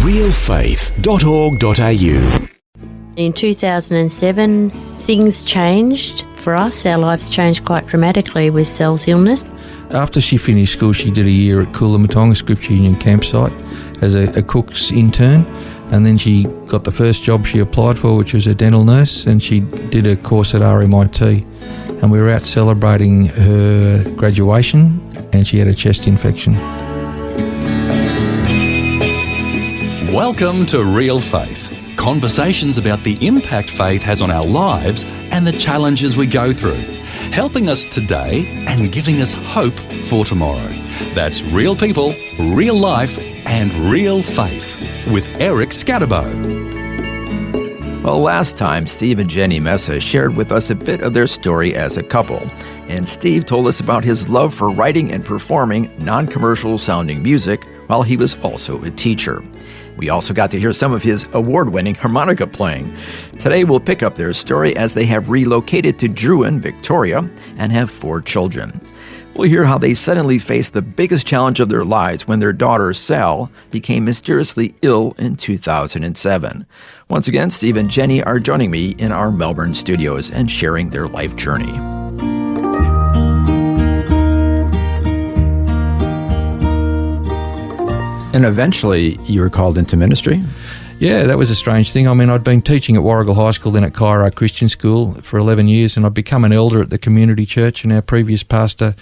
realfaith.org.au. In 2007, things changed for us. Our lives changed quite dramatically with Sel's illness. After she finished school, she did a year at Coolangatta Scripture Union campsite as a cook's intern, and then she got the first job she applied for, which was a dental nurse, and she did a course at RMIT. And we were out celebrating her graduation, and she had a chest infection. Welcome to Real Faith. Conversations about the impact faith has on our lives and the challenges we go through, helping us today and giving us hope for tomorrow. That's real people, real life, and real faith with Eric Scatterbo. Well, last time, Steve and Jenny Messa shared with us a bit of their story as a couple. And Steve told us about his love for writing and performing non-commercial sounding music while he was also a teacher. We also got to hear some of his award-winning harmonica playing. Today we'll pick up their story as they have relocated to Druin, Victoria, and have 4 children. We'll hear how they suddenly faced the biggest challenge of their lives when their daughter, Sal, became mysteriously ill in 2007. Once again, Steve and Jenny are joining me in our Melbourne studios and sharing their life journey. And eventually, you were called into ministry? Yeah, that was a strange thing. I mean, I'd been teaching at Warrigal High School, then at Cairo Christian School for 11 years, and I'd become an elder at the community church, and our previous pastor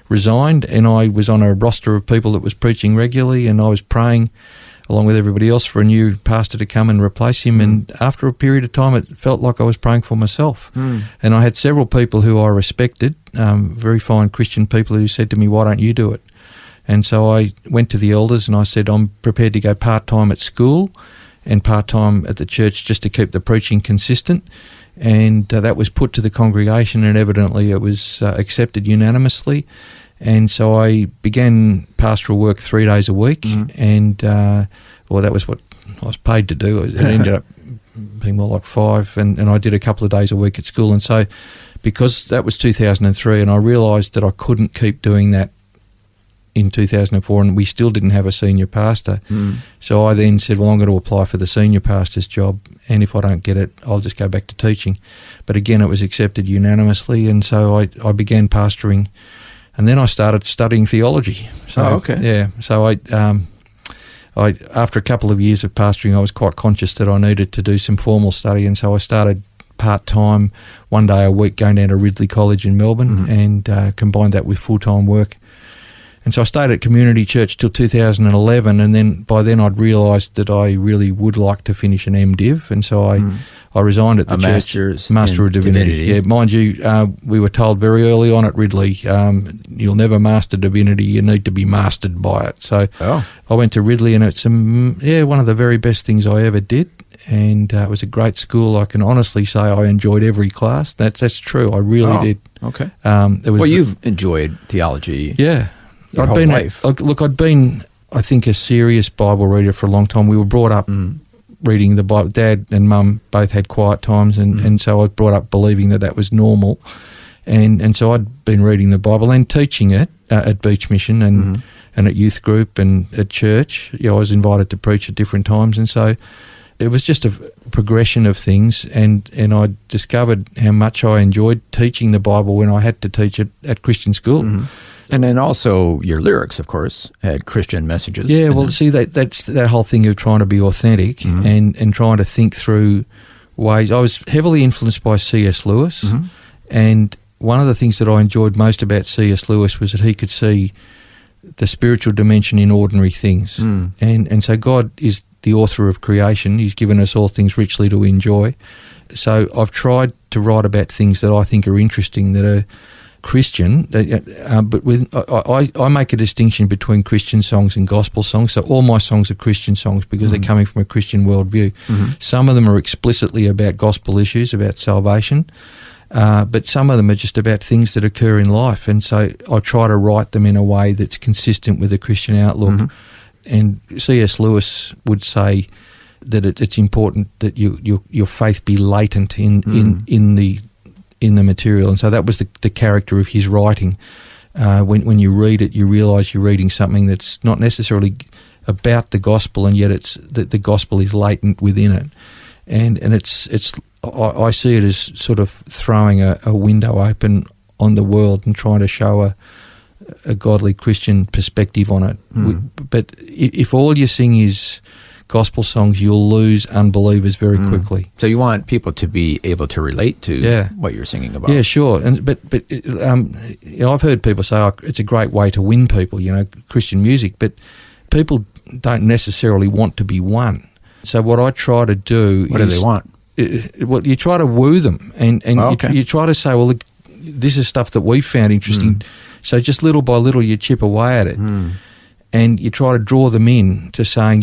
resigned, and I was on a roster of people that was preaching regularly, and I was praying, along with everybody else, for a new pastor to come and replace him. And after a period of time, it felt like I was praying for myself. And I had several people who I respected, very fine Christian people, who said to me, "Why don't you do it?" And so I went to the elders and I said, "I'm prepared to go part-time at school and part-time at the church just to keep the preaching consistent." And that was put to the congregation, and evidently it was accepted unanimously. And so I began pastoral work 3 days a week, and well, that was what I was paid to do. It ended up being more like 5, and I did a couple of days a week at school. And so because that was 2003, and I realised that I couldn't keep doing that in 2004, and we still didn't have a senior pastor. So I then said, well, I'm going to apply for the senior pastor's job, and if I don't get it, I'll just go back to teaching. But again, it was accepted unanimously, and so I began pastoring, and then I started studying theology. So, yeah. So I after a couple of years of pastoring, I was quite conscious that I needed to do some formal study, and so I started part-time, 1 day a week, going down to Ridley College in Melbourne, and combined that with full-time work. And so I stayed at community church till 2011, and then by then I'd realised that I really would like to finish an MDiv, and so I resigned at the church. Master of Divinity. Yeah, mind you, we were told very early on at Ridley, you'll never master divinity, you need to be mastered by it. So I went to Ridley, and it's one of the very best things I ever did, and it was a great school. I can honestly say I enjoyed every class. That's true, I really did. Okay. You've enjoyed theology. Yeah. I'd been, I think, a serious Bible reader for a long time. We were brought up reading the Bible. Dad and Mum both had quiet times, and so I was brought up believing that was normal. And so I'd been reading the Bible and teaching it at Beach Mission and at youth group and at church. I was invited to preach at different times, and so it was just a progression of things, and I discovered how much I enjoyed teaching the Bible when I had to teach it at Christian school. And then also your lyrics, of course, had Christian messages. Yeah, well, see, that's that whole thing of trying to be authentic and trying to think through ways. I was heavily influenced by C.S. Lewis, and one of the things that I enjoyed most about C.S. Lewis was that he could see the spiritual dimension in ordinary things. And so God is the author of creation. He's given us all things richly to enjoy. So I've tried to write about things that I think are interesting, that are Christian, but I make a distinction between Christian songs and gospel songs. So all my songs are Christian songs because they're coming from a Christian worldview. Some of them are explicitly about gospel issues, about salvation, but some of them are just about things that occur in life. And so I try to write them in a way that's consistent with a Christian outlook. And C.S. Lewis would say that it's important that your faith be latent in the material, and so that was the character of his writing. When you read it, you realise you're reading something that's not necessarily about the gospel, and yet it's the gospel is latent within it, and I see it as sort of throwing a window open on the world and trying to show a godly Christian perspective on it. But if all you sing is gospel songs, you'll lose unbelievers very quickly. So you want people to be able to relate to what you're singing about. Yeah, sure. But I've heard people say, it's a great way to win people, Christian music, but people don't necessarily want to be won. So what I try to do What do they want? You try to woo them, and you try to say, well, look, this is stuff that we found interesting. So just little by little you chip away at it. And you try to draw them in to saying,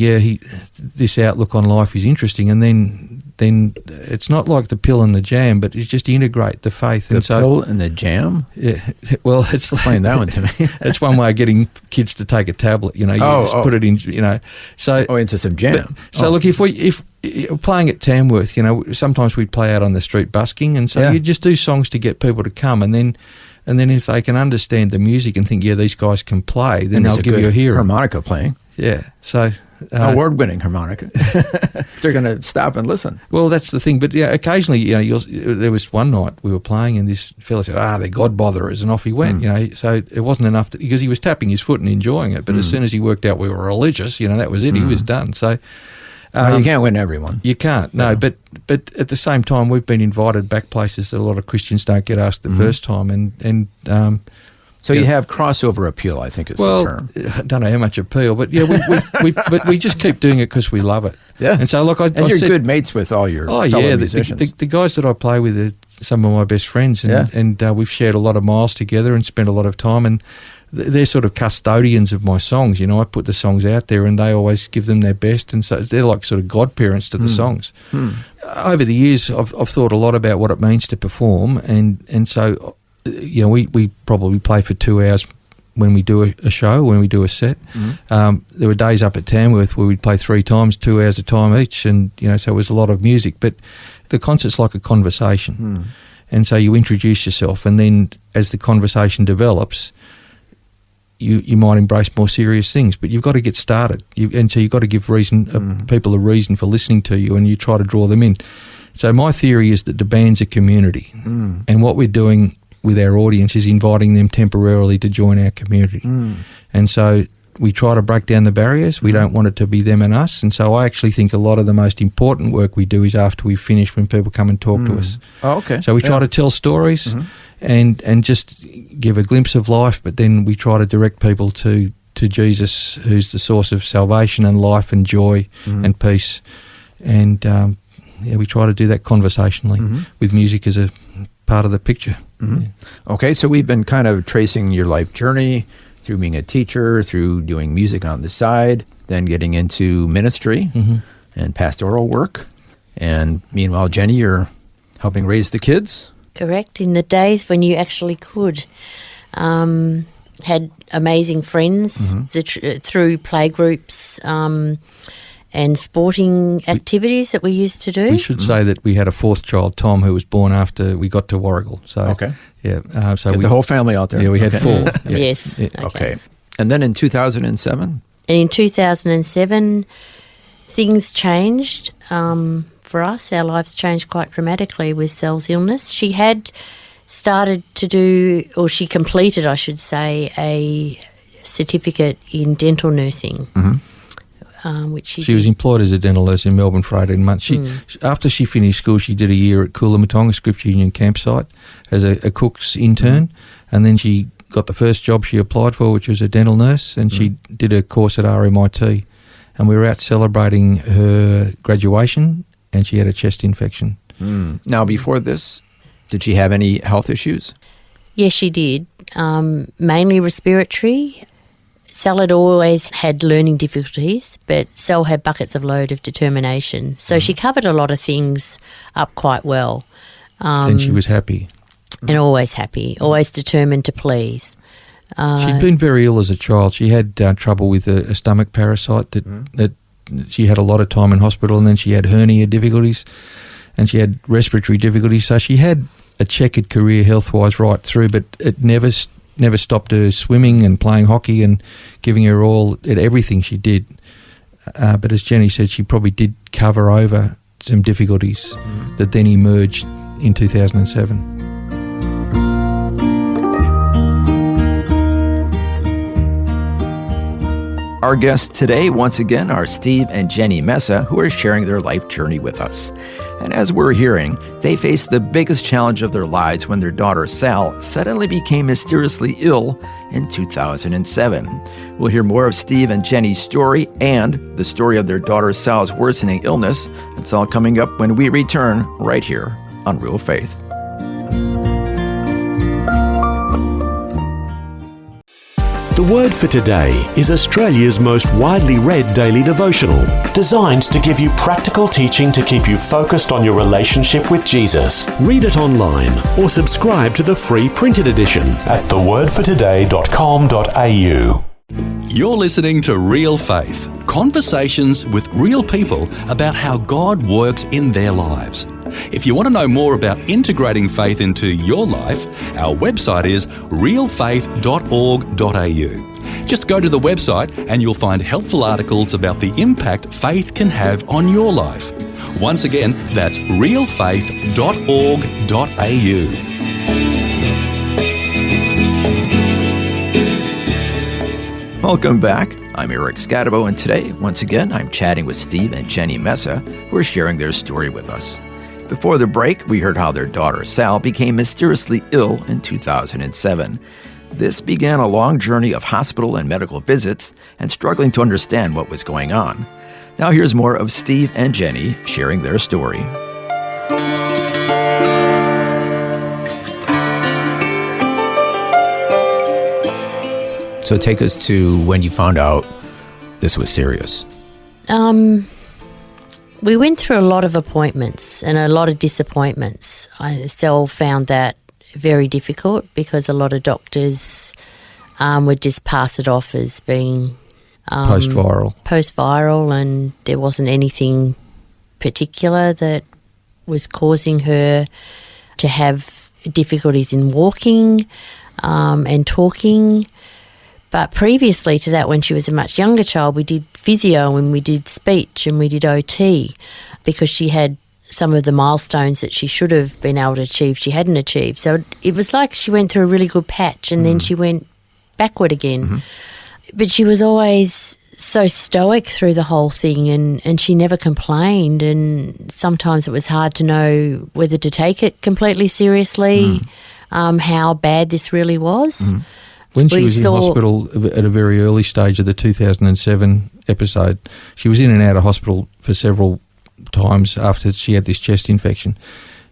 this outlook on life is interesting, and then it's not like the pill and the jam, but it's just integrate the faith. The pill and the jam? Yeah, well, it's explain that one to me. That's one way of getting kids to take a tablet. You just put it in. So into some jam. Look, if playing at Tamworth, sometimes we'd play out on the street busking, and so you just do songs to get people to come, and then if they can understand the music and think, these guys can play, then they'll give you a hearing. Harmonica playing. Yeah, so... award-winning harmonica. They're going to stop and listen. Well, that's the thing. But occasionally, there was one night we were playing, and this fella said, they're God botherers, and off he went. So it wasn't enough because he was tapping his foot and enjoying it. But as soon as he worked out we were religious, that was it. He was done. So... you can't win everyone. You can't, no. But at the same time, we've been invited back places that a lot of Christians don't get asked the first time, so you have crossover appeal, I think is the term. I don't know how much appeal, but we just keep doing it because we love it. Yeah, and so you're good mates with all your fellow musicians. The guys that I play with are some of my best friends, and we've shared a lot of miles together and spent a lot of time, and they're sort of custodians of my songs. I put the songs out there and they always give them their best, and so they're like sort of godparents to the songs. Over the years, I've thought a lot about what it means to perform, and so we probably play for 2 hours when we do a show, when we do a set. There were days up at Tamworth where we'd play 3 times, 2 hours a time each, and so it was a lot of music. But the concert's like a conversation, and so you introduce yourself, and then as the conversation develops, you might embrace more serious things, but you've got to get started. And so you've got to give people a reason for listening to you, and you try to draw them in. So my theory is that the band's a community, and what we're doing with our audience is inviting them temporarily to join our community. And so we try to break down the barriers. We don't want it to be them and us. And so I actually think a lot of the most important work we do is after we finish, when people come and talk to us. Oh, okay. So we try to tell stories and just give a glimpse of life, but then we try to direct people to Jesus, who's the source of salvation and life and joy and peace. And we try to do that conversationally with music as a part of the picture. Okay, so we've been kind of tracing your life journey through being a teacher, through doing music on the side, then getting into ministry and pastoral work. And meanwhile, Jenny, you're helping raise the kids? Correct. In the days when you actually could. Had amazing friends through playgroups and sporting activities that we used to do. We should say that we had a 4th child, Tom, who was born after we got to Warrigal. So so the whole family out there. Yeah, we had 4. Yeah. Yes. Yeah. Okay. And then in 2007? And in 2007, things changed for us. Our lives changed quite dramatically with Sel's illness. She had started to do, or she completed, I should say, a certificate in dental nursing. Which she was employed as a dental nurse in Melbourne for 18 months. After she finished school, she did a year at Coolamatonga Scripture Union campsite as a cook's intern, and then she got the first job she applied for, which was a dental nurse, and she did a course at RMIT. And we were out celebrating her graduation, and she had a chest infection. Now, before this, did she have any health issues? Yes, she did, mainly respiratory. Sel had always had learning difficulties, but Sel had buckets of load of determination. So she covered a lot of things up quite well. And she was happy. And always happy, always determined to please. She'd been very ill as a child. She had trouble with a stomach parasite that she had a lot of time in hospital, and then she had hernia difficulties, and she had respiratory difficulties. So she had a checkered career health-wise right through, but it never never stopped her swimming and playing hockey and giving her all at everything she did. But as Jenny said, she probably did cover over some difficulties that then emerged in 2007. Our guests today, once again, are Steve and Jenny Mesa, who are sharing their life journey with us. And as we're hearing, they faced the biggest challenge of their lives when their daughter Sal suddenly became mysteriously ill in 2007. We'll hear more of Steve and Jenny's story and the story of their daughter Sal's worsening illness. It's all coming up when we return right here on Real Faith. The Word for Today is Australia's most widely read daily devotional, designed to give you practical teaching to keep you focused on your relationship with Jesus. Read it online or subscribe to the free printed edition at thewordfortoday.com.au. You're listening to Real Faith, conversations with real people about how God works in their lives. If you want to know more about integrating faith into your life, our website is realfaith.org.au. Just go to the website and you'll find helpful articles about the impact faith can have on your life. Once again, that's realfaith.org.au. Welcome back. I'm Eric Scadabo, and today, once again, I'm chatting with Steve and Jenny Mesa, who are sharing their story with us. Before the break, we heard how their daughter Sal became mysteriously ill in 2007. This began a long journey of hospital and medical visits and struggling to understand what was going on. Now here's more of Steve and Jenny sharing their story. So take us to when you found out this was serious. We went through a lot of appointments and a lot of disappointments. Sal found that very difficult because a lot of doctors would just pass it off as being post-viral, and there wasn't anything particular that was causing her to have difficulties in walking and talking. But previously to that, when she was a much younger child, we did physio and we did speech and we did OT because she had some of the milestones that she should have been able to achieve, she hadn't achieved. So it was like she went through a really good patch and then she went backward again. But she was always so stoic through the whole thing and she never complained, and sometimes it was hard to know whether to take it completely seriously, how bad this really was. When she was in hospital at a very early stage of the 2007 episode, she was in and out of hospital for several times after she had this chest infection.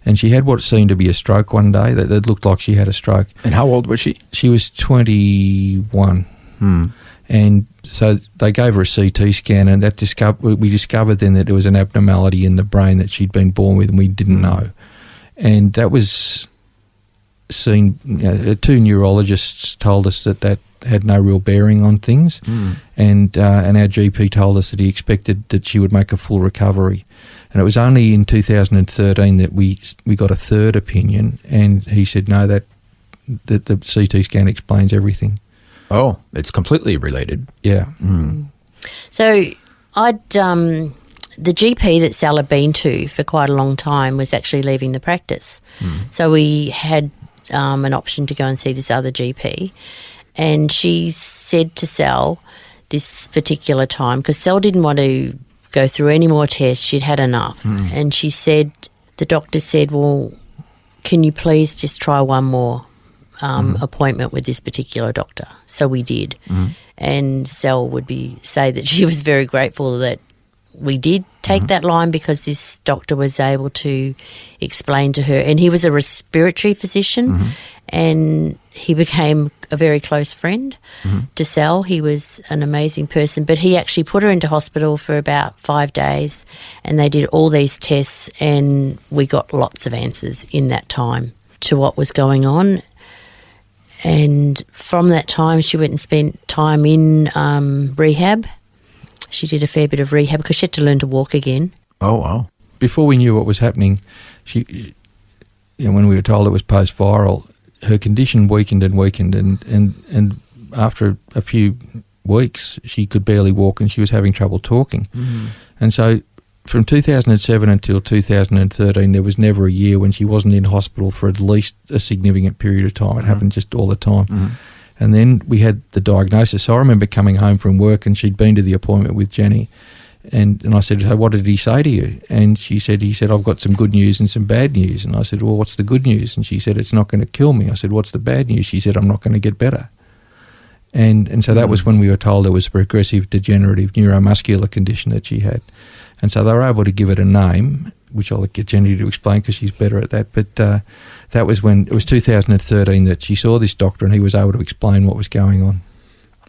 And she had what seemed to be a stroke one day, that looked like she had a stroke. And how old was she? She was 21. And so they gave her a CT scan, and we discovered then that there was an abnormality in the brain that she'd been born with and we didn't know. And that was seen, two neurologists told us that had no real bearing on things, and our GP told us that he expected that she would make a full recovery. And it was only in 2013 that we got a third opinion, and he said no, that the CT scan explains everything. Oh, it's completely related. Yeah. So the GP that Sal had been to for quite a long time was actually leaving the practice. So we had an option to go and see this other GP, and she said to Sal this particular time, because Sal didn't want to go through any more tests, she'd had enough, and she said, the doctor said, well, can you please just try one more appointment with this particular doctor? So we did, and Sal would say that she was very grateful that we did take that line, because this doctor was able to explain to her, and he was a respiratory physician, and he became a very close friend to Sal. He was an amazing person, but he actually put her into hospital for about 5 days, and they did all these tests, and we got lots of answers in that time to what was going on. And from that time, she went and spent time in rehab. She did a fair bit of rehab because she had to learn to walk again. Oh, wow. Before we knew what was happening, when we were told it was post-viral, her condition weakened and weakened, and after a few weeks, she could barely walk and she was having trouble talking. And so from 2007 until 2013, there was never a year when she wasn't in hospital for at least a significant period of time. It happened just all the time. And then we had the diagnosis. So I remember coming home from work and she'd been to the appointment with Jenny. And I said, "So what did he say to you?" And he said, "I've got some good news and some bad news." And I said, "Well, what's the good news?" And she said, "It's not going to kill me." I said, "What's the bad news?" She said, "I'm not going to get better." And so that was when we were told it was a progressive degenerative neuromuscular condition that she had. And so they were able to give it a name, which I'll get Jenny to explain because she's better at that. But that was when, it was 2013 that she saw this doctor and he was able to explain what was going on.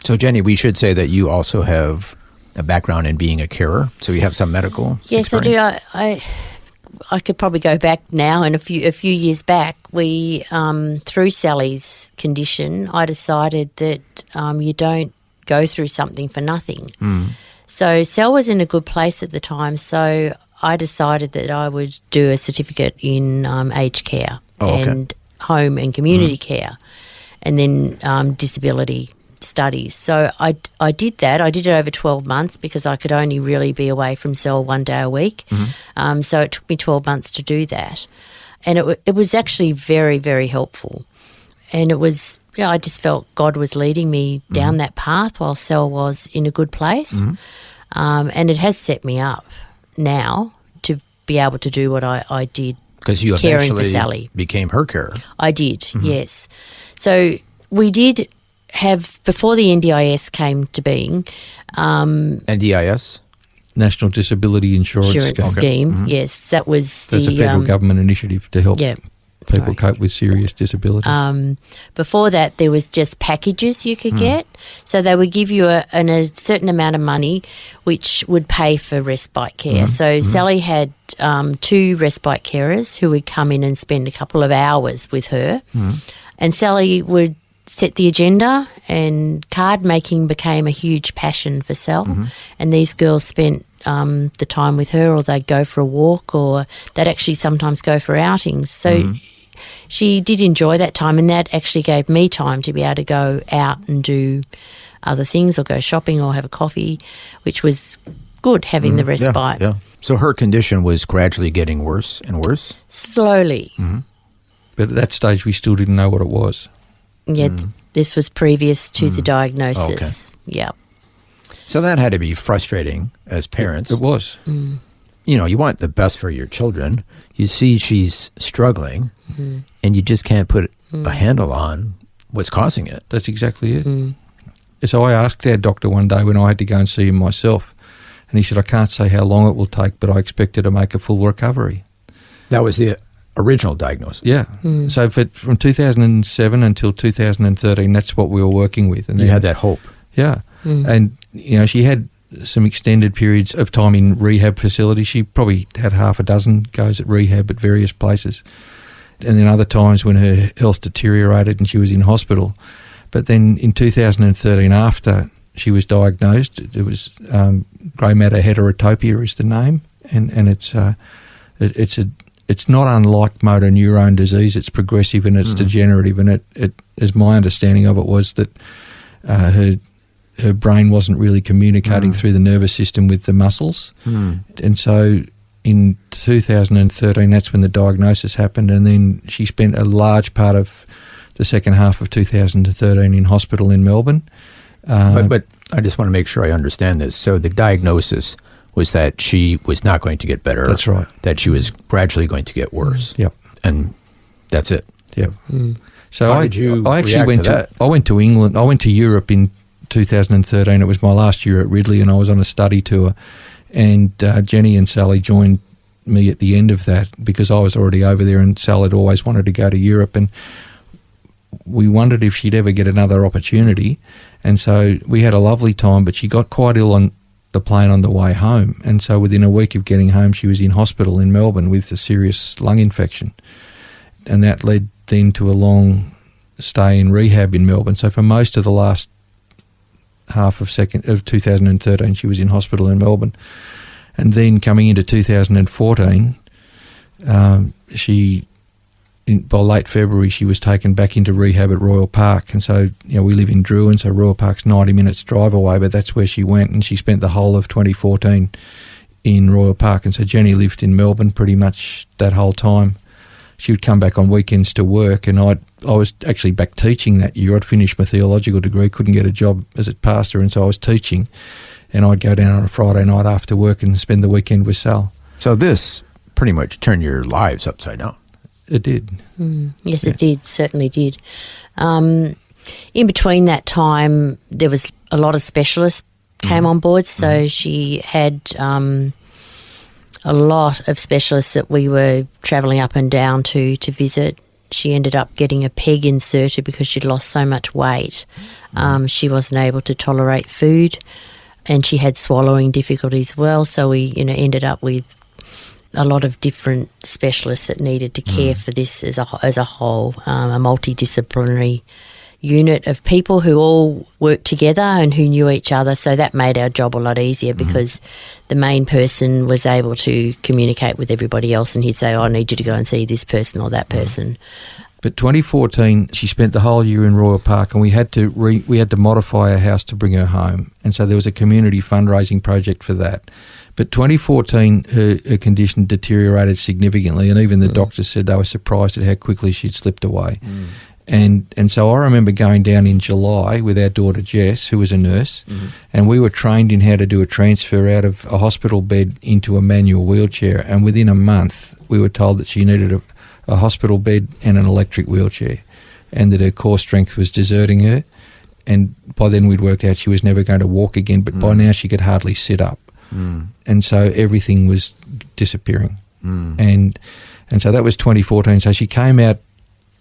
So, Jenny, we should say that you also have a background in being a carer, so you have some medical Yes, experience. I do. I could probably go back now, and a few years back, we through Sally's condition, I decided that you don't go through something for nothing. So Sal was in a good place at the time, so I decided that I would do a certificate in aged care and home and community care, and then disability studies. So I did that. I did it over 12 months because I could only really be away from Sal 1 day a week. So it took me 12 months to do that. And it was actually very, very helpful. And it was, I just felt God was leading me down that path while Sal was in a good place. And it has set me up now to be able to do what I did. Because you caring for eventually Sally. became her carer. I did, yes. So we did have, before the NDIS came to being, NDIS? National Disability Insurance Scheme. Yes, that was That's a federal government initiative to help people cope with serious disability. Before that, there was just packages you could get. So they would give you a certain amount of money which would pay for respite care. So Sally had 2 respite carers who would come in and spend a couple of hours with her. And Sally would set the agenda, and card making became a huge passion for Sal. And these girls spent the time with her, or they'd go for a walk, or they'd actually sometimes go for outings. So she did enjoy that time, and that actually gave me time to be able to go out and do other things, or go shopping, or have a coffee, which was good, having the respite. Yeah. So her condition was gradually getting worse and worse? Slowly. But at that stage, we still didn't know what it was. Yeah, this was previous to the diagnosis. Yeah. So that had to be frustrating as parents. It was. You know, you want the best for your children. You see she's struggling, and you just can't put a handle on what's causing it. That's exactly it. So I asked our doctor one day when I had to go and see him myself, and he said, "I can't say how long it will take, but I expect her to make a full recovery." That was the original diagnosis. Yeah. So from 2007 until 2013, that's what we were working with. And you had that hope. Yeah. And, you know, she had some extended periods of time in rehab facilities. She probably had half a dozen goes at rehab at various places. And then other times when her health deteriorated and she was in hospital. But then in 2013, after she was diagnosed, it was grey matter heterotopia is the name. And it's not unlike motor neurone disease. It's progressive and it's degenerative. And it, as my understanding of it was that her brain wasn't really communicating through the nervous system with the muscles. And so in 2013, that's when the diagnosis happened. And then she spent a large part of the second half of 2013 in hospital in Melbourne. But I just want to make sure I understand this. So the diagnosis was that she was not going to get better. That's right. That she was gradually going to get worse. Yep. And that's it. Yep. So How did you I actually react went to that? I went to England. I went to Europe in 2013. It was my last year at Ridley, and I was on a study tour. And Jenny and Sally joined me at the end of that because I was already over there, and Sal had always wanted to go to Europe, and we wondered if she'd ever get another opportunity. And so we had a lovely time, but she got quite ill on the plane on the way home. And so within a week of getting home, she was in hospital in Melbourne with a serious lung infection. And that led then to a long stay in rehab in Melbourne. So for most of the last half of 2013, she was in hospital in Melbourne. And then coming into 2014, she by late February, she was taken back into rehab at Royal Park. And so, we live in Druin, so Royal Park's 90 minutes drive away, but that's where she went, and she spent the whole of 2014 in Royal Park. And so Jenny lived in Melbourne pretty much that whole time. She would come back on weekends to work, and I was actually back teaching that year. I'd finished my theological degree, couldn't get a job as a pastor, and so I was teaching, and I'd go down on a Friday night after work and spend the weekend with Sal. So this pretty much turned your lives upside down. It did. Yes, it did, certainly did. In between that time, there was a lot of specialists came on board, so she had a lot of specialists that we were travelling up and down to visit. She ended up getting a peg inserted because she'd lost so much weight. She wasn't able to tolerate food, and she had swallowing difficulties as well, so we ended up with a lot of different specialists that needed to care for this as a whole, a multidisciplinary unit of people who all worked together and who knew each other, so that made our job a lot easier because the main person was able to communicate with everybody else, and he'd say, I need you to go and see this person or that person. But 2014, she spent the whole year in Royal Park, and we had to modify our house to bring her home, and so there was a community fundraising project for that. But 2014, her condition deteriorated significantly, and even the doctors said they were surprised at how quickly she'd slipped away. And so I remember going down in July with our daughter Jess, who was a nurse, and we were trained in how to do a transfer out of a hospital bed into a manual wheelchair, and within a month we were told that she needed a hospital bed and an electric wheelchair, and that her core strength was deserting her, and by then we'd worked out she was never going to walk again, but by now she could hardly sit up. And so everything was disappearing. And so that was 2014. So she came out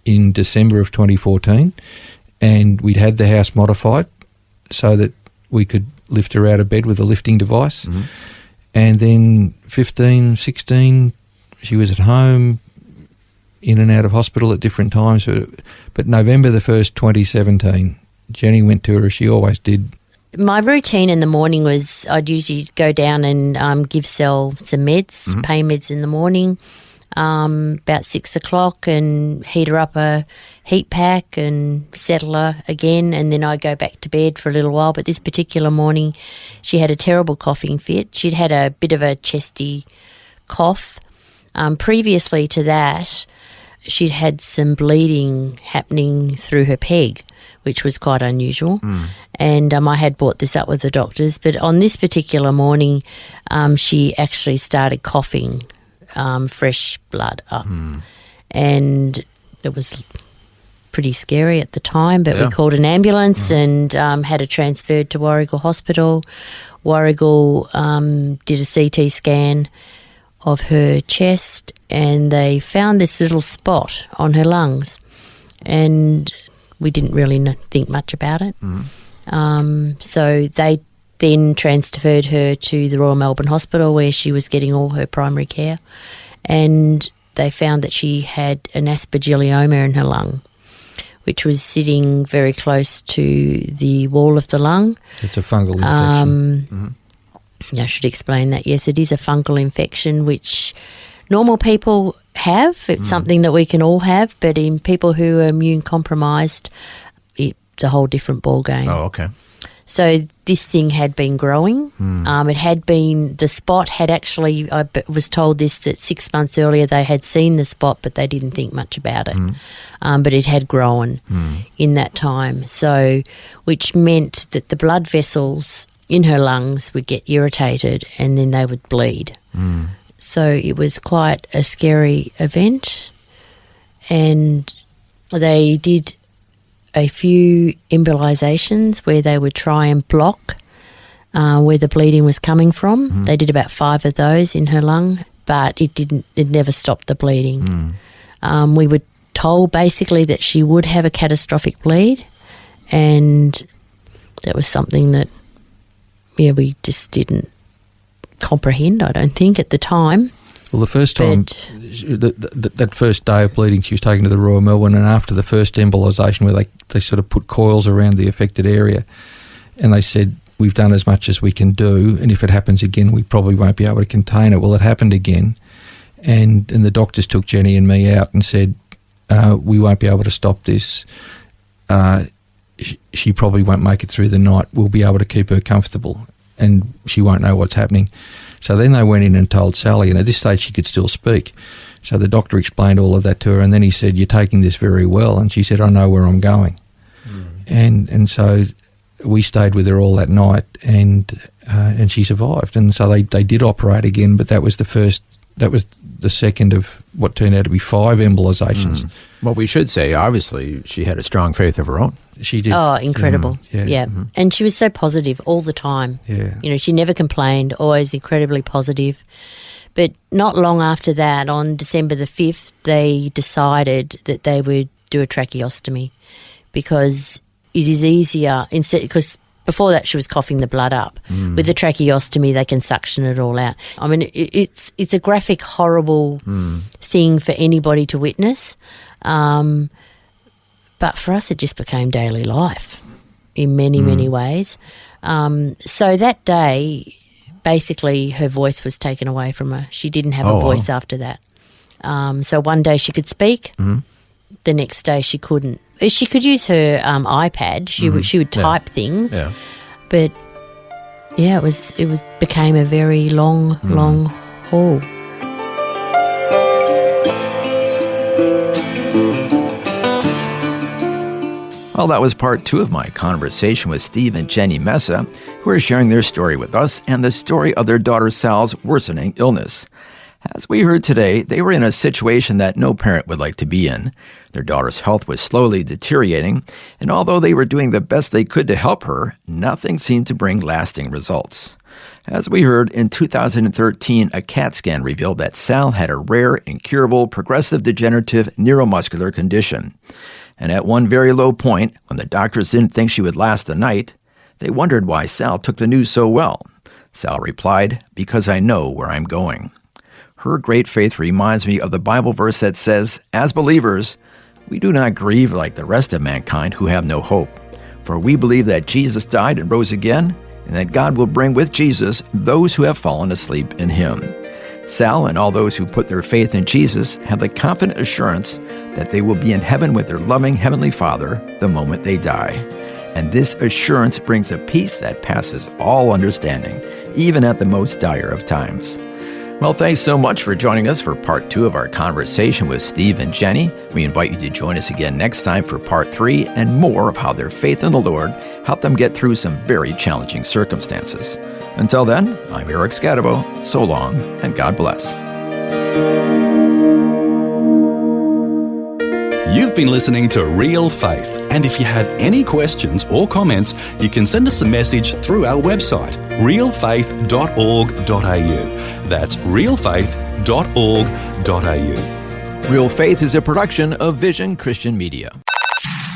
in December of 2014, and we'd had the house modified so that we could lift her out of bed with a lifting device. And then 15, 16, she was at home, in and out of hospital at different times. But November the 1st, 2017, Jenny went to her as she always did. My routine in the morning was I'd usually go down and give Sel some meds, pain meds in the morning, about 6 o'clock, and heat her up a heat pack and settle her again, and then I go back to bed for a little while. But this particular morning she had a terrible coughing fit. She'd had a bit of a chesty cough. Previously to that, she'd had some bleeding happening through her peg, which was quite unusual. And I had brought this up with the doctors, but on this particular morning she actually started coughing fresh blood up. And it was pretty scary at the time, but we called an ambulance and had her transferred to Warragul Hospital. Warragul did a CT scan of her chest, and they found this little spot on her lungs, and we didn't really think much about it. So they then transferred her to the Royal Melbourne Hospital, where she was getting all her primary care, and they found that she had an aspergilloма in her lung, which was sitting very close to the wall of the lung. It's a fungal infection. I should explain that. Yes, it is a fungal infection, which normal people have. It's something that we can all have, but in people who are immune compromised, it's a whole different ballgame. Oh, okay. So this thing had been growing. It had been, the spot had actually, I was told this, that 6 months earlier they had seen the spot, but they didn't think much about it. But it had grown in that time. So, which meant that the blood vessels in her lungs would get irritated and then they would bleed. So it was quite a scary event, and they did a few embolizations where they would try and block where the bleeding was coming from. They did about 5 of those in her lung, but it never stopped the bleeding. We were told basically that she would have a catastrophic bleed, and that was something that we just didn't comprehend, I don't think, at the time. Well, the first time, that first day of bleeding, she was taken to the Royal Melbourne, and after the first embolisation where they sort of put coils around the affected area, and they said, we've done as much as we can do, and if it happens again, we probably won't be able to contain it. Well, it happened again, and the doctors took Jenny and me out and said, we won't be able to stop this. She probably won't make it through the night. We'll be able to keep her comfortable and she won't know what's happening. So then they went in and told Sally, and at this stage she could still speak. So the doctor explained all of that to her, and then he said, "You're taking this very well." And she said, "I know where I'm going." And so we stayed with her all that night, and she survived. And so they did operate again, but that was the second of what turned out to be 5 embolizations. Well, we should say, obviously, she had a strong faith of her own. She did. Oh, incredible. Yeah. And she was so positive all the time. Yeah. You know, she never complained, always incredibly positive. But not long after that, on December the 5th, they decided that they would do a tracheostomy because it is easier, because before that she was coughing the blood up. With the tracheostomy, they can suction it all out. I mean, it's a graphic, horrible thing for anybody to witness. But for us, it just became daily life in many, many ways. So that day, basically, her voice was taken away from her. She didn't have a voice after that. So one day she could speak, the next day she couldn't. She could use her iPad. She would type things, but it became a very long haul. Well, that was part 2 of my conversation with Steve and Jenny Messa, who are sharing their story with us and the story of their daughter Sal's worsening illness. As we heard today, they were in a situation that no parent would like to be in. Their daughter's health was slowly deteriorating, and although they were doing the best they could to help her, nothing seemed to bring lasting results. As we heard, in 2013, a CAT scan revealed that Sal had a rare, incurable, progressive degenerative neuromuscular condition. And at one very low point, when the doctors didn't think she would last the night, they wondered why Sal took the news so well. Sal replied, "Because I know where I'm going." Her great faith reminds me of the Bible verse that says, as believers, we do not grieve like the rest of mankind who have no hope. For we believe that Jesus died and rose again, and that God will bring with Jesus those who have fallen asleep in him. Sal and all those who put their faith in Jesus have the confident assurance that they will be in heaven with their loving Heavenly Father the moment they die. And this assurance brings a peace that passes all understanding, even at the most dire of times. Well, thanks so much for joining us for part 2 of our conversation with Steve and Jenny. We invite you to join us again next time for part 3 and more of how their faith in the Lord helped them get through some very challenging circumstances. Until then, I'm Eric Scadabo. So long, and God bless. You've been listening to Real Faith, and if you have any questions or comments, you can send us a message through our website, realfaith.org.au. That's realfaith.org.au. Real Faith is a production of Vision Christian Media.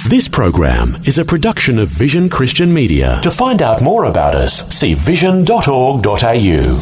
This program is a production of Vision Christian Media. To find out more about us, see vision.org.au.